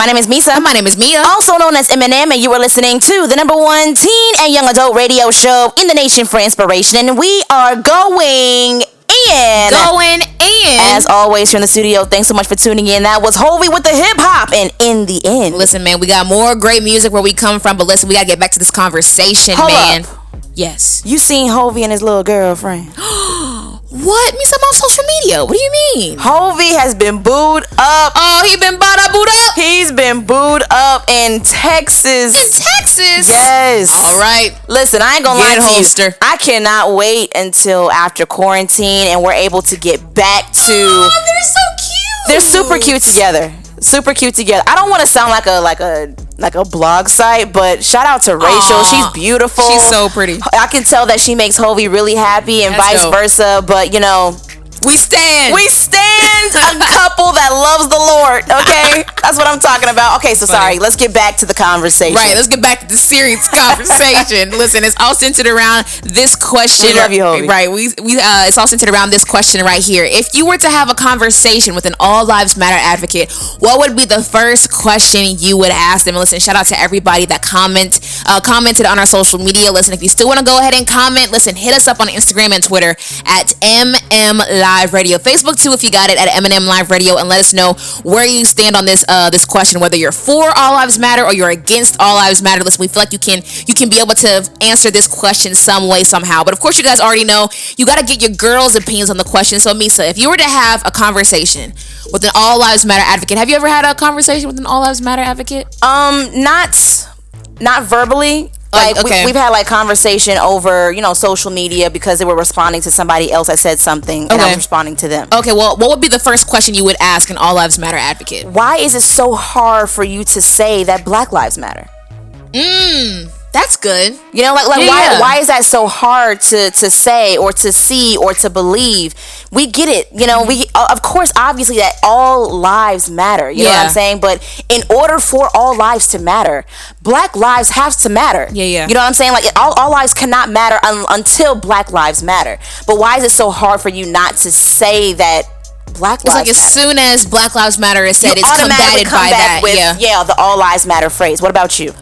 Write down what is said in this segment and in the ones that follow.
My name is Meesa. My name is Meah. Also known as M&M, and you are listening to the #1 teen and young adult radio show in the nation for inspiration. And we are going in. As always, from the studio, thanks so much for tuning in. That was Hovey with the hip hop, and in the end. Listen, man, we got more great music where we come from, but listen, we gotta get back to this conversation, man. Yes. You seen Hovey and his little girlfriend? What? Me some on social media. What do you mean? Hovey has been booed up. Oh, he been booed up? He's been booed up in Texas. In Texas? Yes. All right. Listen, I ain't gonna lie to holster. you. I cannot wait until after quarantine and we're able to get back to... Oh, they're so cute. They're super cute together. Super cute together. I don't want to sound like a blog site, but shout out to Rachel. Aww. She's beautiful. She's so pretty. I can tell that she makes Hovey really happy and vice versa, but you know, we stand a couple that loves the Lord, okay? That's what I'm talking about. Okay, so sorry, let's get back to the conversation. Right, let's get back to the serious conversation. Listen, it's all centered around this question. We love you, Hovey. Right, it's all centered around this question right here. If you were to have a conversation with an All Lives Matter advocate, what would be the first question you would ask them? And listen, shout out to everybody that commented on our social media. Listen, if you still want to go ahead and comment, listen, hit us up on Instagram and Twitter at M&M Live Radio. Facebook too, if you got it, at M&M Live Radio, and let us know where you stand on this question, whether you're for All Lives Matter or you're against All Lives Matter. Listen, we feel like you can be able to answer this question some way, somehow. But of course, you guys already know you got to get your girls' opinions on the question. So, Meesa, if you were to have a conversation with an All Lives Matter advocate, have you ever had a conversation with an All Lives Matter advocate? Not verbally. Like, okay. we've had like conversation over, social media because they were responding to somebody else that said something, and I was responding to them. Okay, well, what would be the first question you would ask an All Lives Matter advocate? Why is it so hard for you to say that Black Lives Matter? That's good. Why is that so hard to say or to see or to believe? We get it. We of course, obviously, that all lives matter. You know what I'm saying? But in order for all lives to matter, Black lives have to matter. Yeah. You know what I'm saying? Like all lives cannot matter until Black lives matter. But why is it so hard for you not to say that Black lives matter? As soon as Black Lives Matter is said, it's combated by that. The all lives matter phrase. What about you?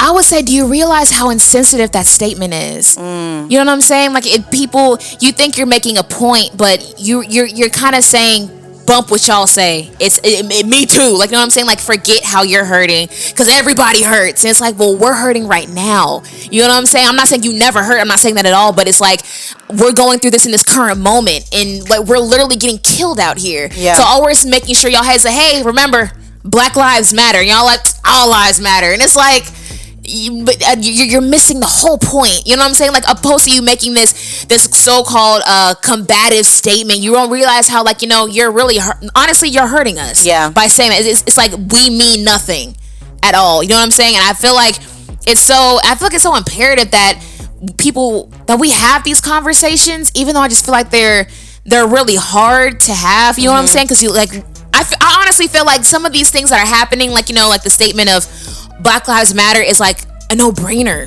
I would say, do you realize how insensitive that statement is? You know what I'm saying? Like, people, you think you're making a point, but you're kind of saying, bump what y'all say. It's me too. Like, you know what I'm saying? Like, forget how you're hurting, because everybody hurts. And it's like, well, we're hurting right now. You know what I'm saying? I'm not saying you never hurt. I'm not saying that at all. But it's like, we're going through this in this current moment, and like, we're literally getting killed out here. Yeah. So all we're making sure y'all heads say, hey, remember, Black Lives Matter. And y'all like, all lives matter. And it's like, you're missing the whole point. You know what I'm saying? Like, opposed to you making this so-called combative statement, you don't realize how, like, you're really honestly, you're hurting us by saying that. It's like we mean nothing at all. You know what I'm saying? And I feel like it's so imperative that we have these conversations, even though I just feel like they're really hard to have. You know what I'm saying? Because I honestly feel like some of these things that are happening, like, like the statement of Black Lives Matter is like a no-brainer.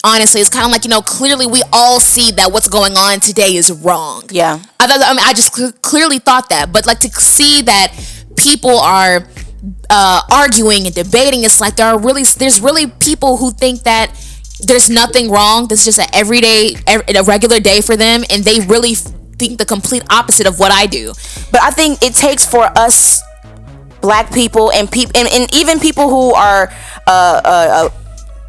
Honestly, it's kind of like, clearly we all see that what's going on today is wrong. Yeah. I just clearly thought that. But like, to see that people are arguing and debating, it's like there's really people who think that there's nothing wrong. This is just a regular day for them, and they really think the complete opposite of what I do. But I think it takes for us Black people and even people who are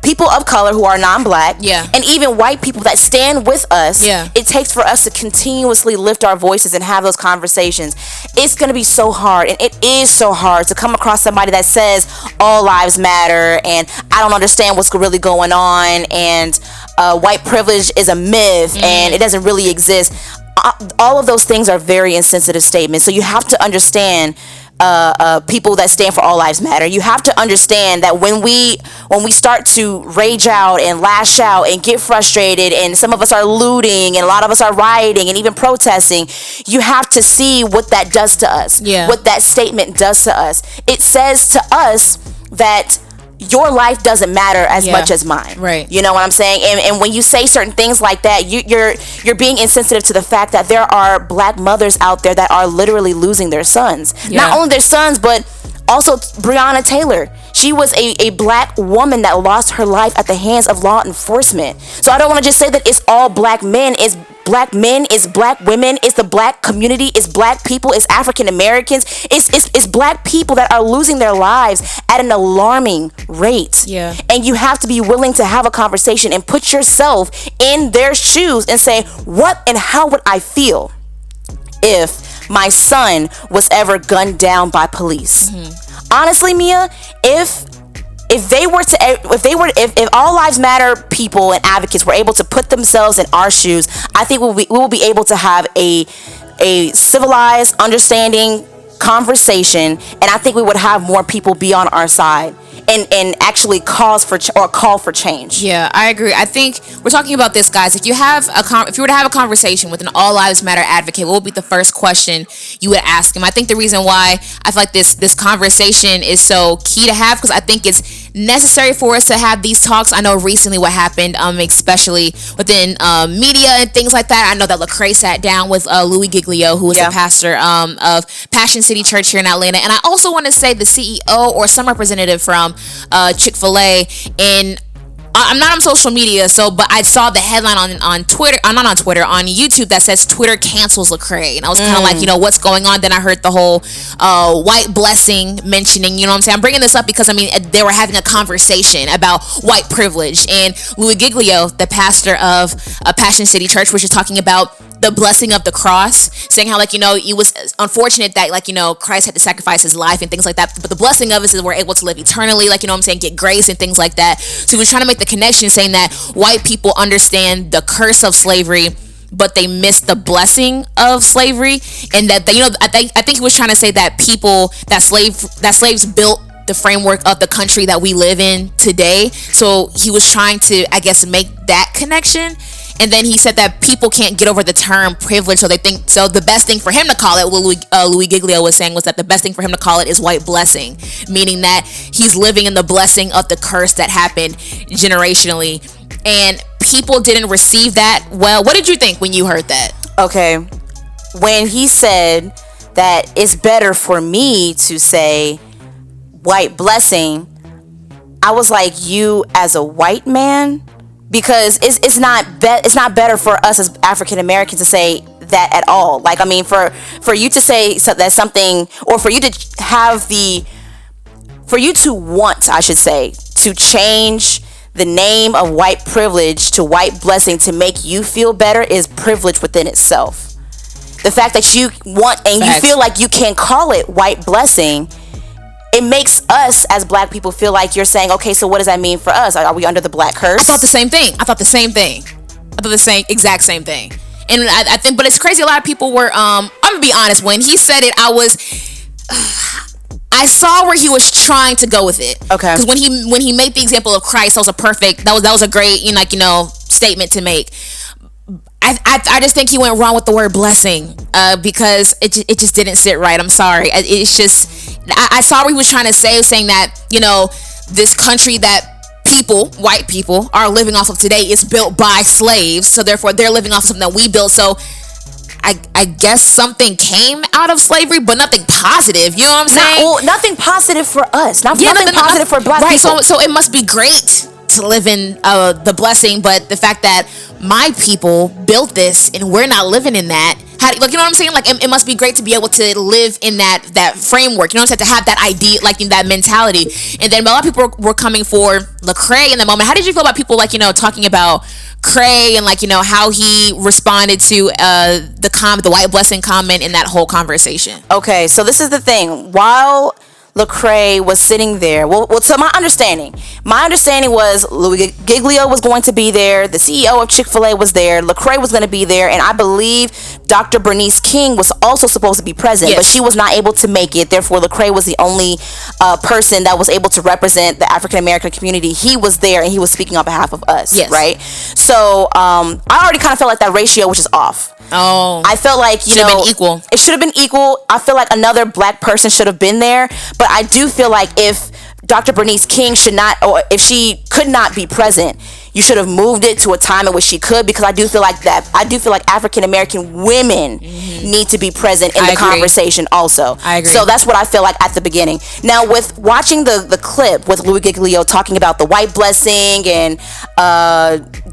people of color who are non-Black, and even white people that stand with us, it takes for us to continuously lift our voices and have those conversations. It's going to be so hard, and it is so hard to come across somebody that says all lives matter, and I don't understand what's really going on, and white privilege is a myth, and it doesn't really exist. All of those things are very insensitive statements. So you have to understand people that stand for all lives matter. You have to understand that when we start to rage out and lash out and get frustrated, and some of us are looting and a lot of us are rioting and even protesting, you have to see what that does to us. What that statement does to us. It says to us that your life doesn't matter as much as mine. Right. You know what I'm saying? And when you say certain things like that, you're being insensitive to the fact that there are Black mothers out there that are literally losing their sons. Not only their sons, but Also, Breonna Taylor. She was a black woman that lost her life at the hands of law enforcement. So I don't want to just say that it's all black men. It's black men, it's black women, it's the black community, it's black people, it's African Americans, it's black people that are losing their lives at an alarming rate. Yeah. And you have to be willing to have a conversation and put yourself in their shoes and say, what and how would I feel if my son was ever gunned down by police? Honestly, Meah, if all lives matter people and advocates were able to put themselves in our shoes, I think we will be able to have a civilized, understanding conversation, and I think we would have more people be on our side and actually call for change. Yeah, I agree. I think we're talking about this, guys. If you were to have a conversation with an All Lives Matter advocate, what would be the first question you would ask him? I think the reason why I feel like this conversation is so key to have, because I think it's necessary for us to have these talks. I know recently what happened, especially within media and things like that. I know that Lecrae sat down with Louie Giglio, who is the pastor of Passion City Church here in Atlanta, and I also want to say the CEO or some representative from Chick-fil-A. And I'm not on social media, but I saw the headline on Twitter. I'm not on Twitter, on YouTube, that says Twitter cancels Lecrae, and I was kind of like, what's going on? Then I heard the whole white blessing mentioning. You know what I'm saying? I'm bringing this up because they were having a conversation about white privilege, and Louie Giglio, the pastor of Passion City Church, was just talking about the blessing of the cross, saying how it was unfortunate that Christ had to sacrifice his life and things like that, but the blessing of us is we're able to live eternally, get grace and things like that. So he was trying to make the connection, saying that white people understand the curse of slavery, but they miss the blessing of slavery, and that I think he was trying to say that slaves built the framework of the country that we live in today. So he was trying to, I guess, make that connection. And then he said that people can't get over the term privilege, so the best thing for him to call it, what Louie Giglio was saying, was that the best thing for him to call it is white blessing, meaning that he's living in the blessing of the curse that happened generationally. And people didn't receive that well. What did you think when you heard that? Okay, when he said that it's better for me to say white blessing, I was like, you as a white man? Because it's not better for us as African Americans to say that at all. For you to say that something, or for you to want, I should say, to change the name of white privilege to white blessing to make you feel better is privilege within itself. The fact that you want and you feel like you can call it white blessing, it makes us as black people feel like you're saying, okay, so what does that mean for us? Are we under the black curse? I thought the same exact same thing. And I think, but it's crazy. A lot of people were, I'm gonna be honest, when he said it, I saw where he was trying to go with it. Okay. Because when he made the example of Christ, that was a great, statement to make. I just think he went wrong with the word blessing, because it just didn't sit right. I'm sorry. It's just, I saw what he was trying to say, saying that, this country that white people are living off of today is built by slaves, so therefore they're living off of something that we built. So I guess something came out of slavery, but nothing positive. You know what I'm saying? Nothing positive for us. Nothing positive for black people. So it must be great to live in the blessing, but the fact that my people built this and we're not living in that, you know what I'm saying? It must be great to be able to live in that framework. You know what I'm saying? To have that idea, that mentality. And then a lot of people were coming for Lecrae in the moment. How did you feel about people talking about Cray and how he responded to the white blessing comment in that whole conversation? Okay, so this is the thing. While Lecrae was sitting there, so my understanding was Louie Giglio was going to be there, the CEO of Chick-fil-A was there, Lecrae was going to be there, and I believe Dr. Bernice King was also supposed to be present, yes, but she was not able to make it. Therefore, Lecrae was the only person that was able to represent the African American community. He was there and he was speaking on behalf of us, yes, right? So I already kind of felt like that ratio was just off. Oh, I felt like should have been equal. It should have been equal. I feel like another black person should have been there, but I do feel like if Dr. Bernice King should not, or if she could not be present, you should have moved it to a time in which she could, because I do feel like African American women need to be present in the conversation also. I agree. So that's what I feel like at the beginning. Now, with watching the clip with Louie Giglio talking about the white blessing and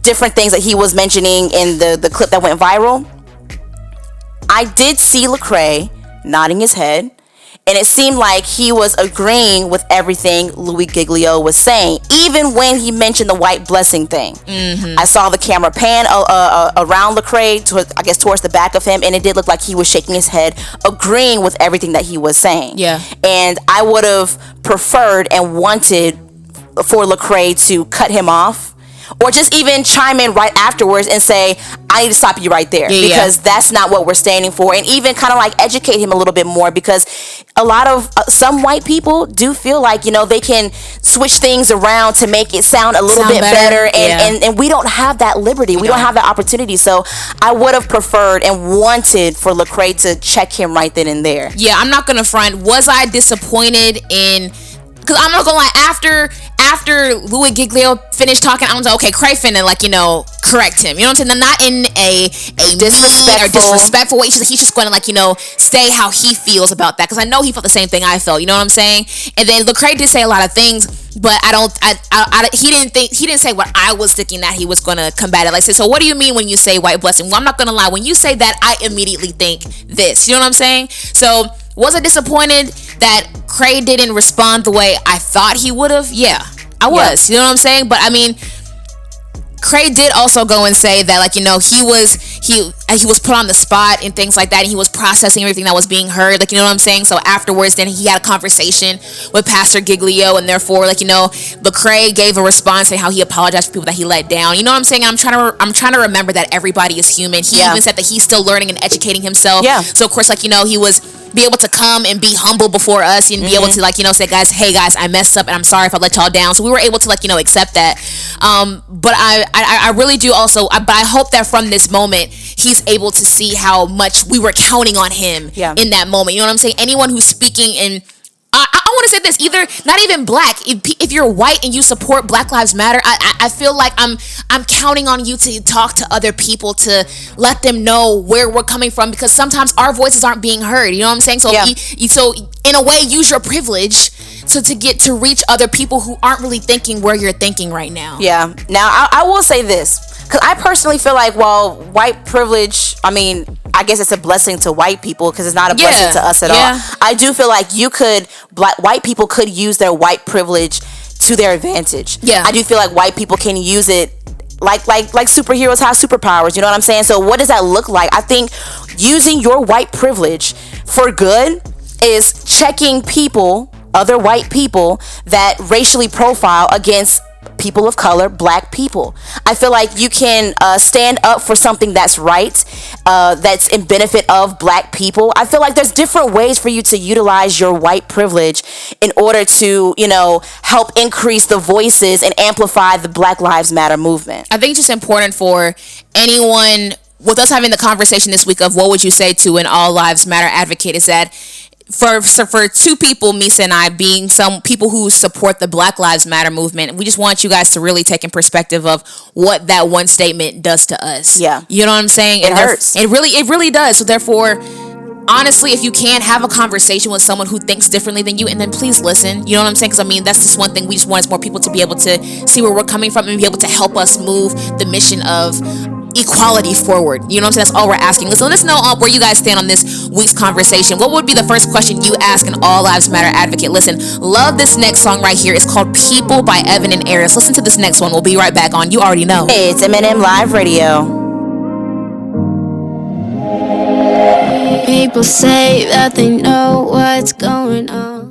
different things that he was mentioning in the clip that went viral, I did see Lecrae nodding his head. And it seemed like he was agreeing with everything Louie Giglio was saying, even when he mentioned the white blessing thing. I saw the camera pan around Lecrae, towards the back of him, and it did look like he was shaking his head, agreeing with everything that he was saying. Yeah. And I would have preferred and wanted for Lecrae to cut him off, or just even chime in right afterwards and say, I need to stop you right there, because that's not what we're standing for. And even kind of like educate him a little bit more, because a lot of some white people do feel like, they can switch things around to make it sound a little bit better. And we don't have that liberty. We don't have that opportunity. So I would have preferred and wanted for Lecrae to check him right then and there. Yeah, I'm not going to front. Was I disappointed in... Because I'm not gonna lie, after Louie Giglio finished talking, I was like, okay, Cray finna correct him. You know what I'm saying? Not in a disrespectful way. He's just going to say how he feels about that, because I know he felt the same thing I felt. You know what I'm saying? And then Lecrae did say a lot of things, but he didn't say what I was thinking that he was going to combat it. Like, so what do you mean when you say white blessing? Well, I'm not gonna lie, when you say that, I immediately think this. You know what I'm saying? So was I disappointed that Cray didn't respond the way I thought he would have? Yeah, I was. You know what I'm saying? But I mean, Cray did also go and say that, he was put on the spot and things like that, and he was processing everything that was being heard, you know what I'm saying? So afterwards, then he had a conversation with Pastor Giglio, and therefore, Lecrae gave a response saying how he apologized for people that he let down. You know what I'm saying? I'm trying to remember that everybody is human. He even said that he's still learning and educating himself. Yeah. So of course, he was be able to come and be humble before us and be able to say, guys, hey guys, I messed up and I'm sorry if I let y'all down. So we were able to accept that. But I really do also, but I hope that from this moment he's able to see how much we were counting on him in that moment. You know what I'm saying? Anyone who's speaking in, I want to say this, either not even black, if you're white and you support Black Lives Matter, I feel like I'm counting on you to talk to other people, to let them know where we're coming from, because sometimes our voices aren't being heard. You know what I'm saying? So so in a way, use your privilege to get to reach other people who aren't really thinking where you're thinking right now. Yeah. Now I will say this, because I personally feel like, while white privilege, I guess it's a blessing to white people, because it's not a blessing to us at all. I do feel like white people could use their white privilege to their advantage. Yeah. I do feel like white people can use it like superheroes have superpowers. You know what I'm saying? So what does that look like? I think using your white privilege for good is checking other white people that racially profile against people of color, black people. I feel like you can stand up for something that's right, that's in benefit of black people. I feel like there's different ways for you to utilize your white privilege in order to, help increase the voices and amplify the Black Lives Matter movement. I think it's just important for anyone, with us having the conversation this week of what would you say to an All Lives Matter advocate, is that for two people, Meesa and I, being some people who support the Black Lives Matter movement, we just want you guys to really take in perspective of what that one statement does to us. Yeah. You know what I'm saying? It hurts. It really does. So therefore, honestly, if you can have a conversation with someone who thinks differently than you, and then please listen. You know what I'm saying? Because that's just one thing we just want, is more people to be able to see where we're coming from and be able to help us move the mission of equality forward. You know what I'm saying? That's all we're asking. So let us know where you guys stand on this week's conversation. What would be the first question you ask an All Lives Matter advocate? Listen, love this next song right here. It's called People by Evan and Aries. Listen to this next one. We'll be right back on You Already Know. Hey, it's M&M Live Radio. People say that they know what's going on.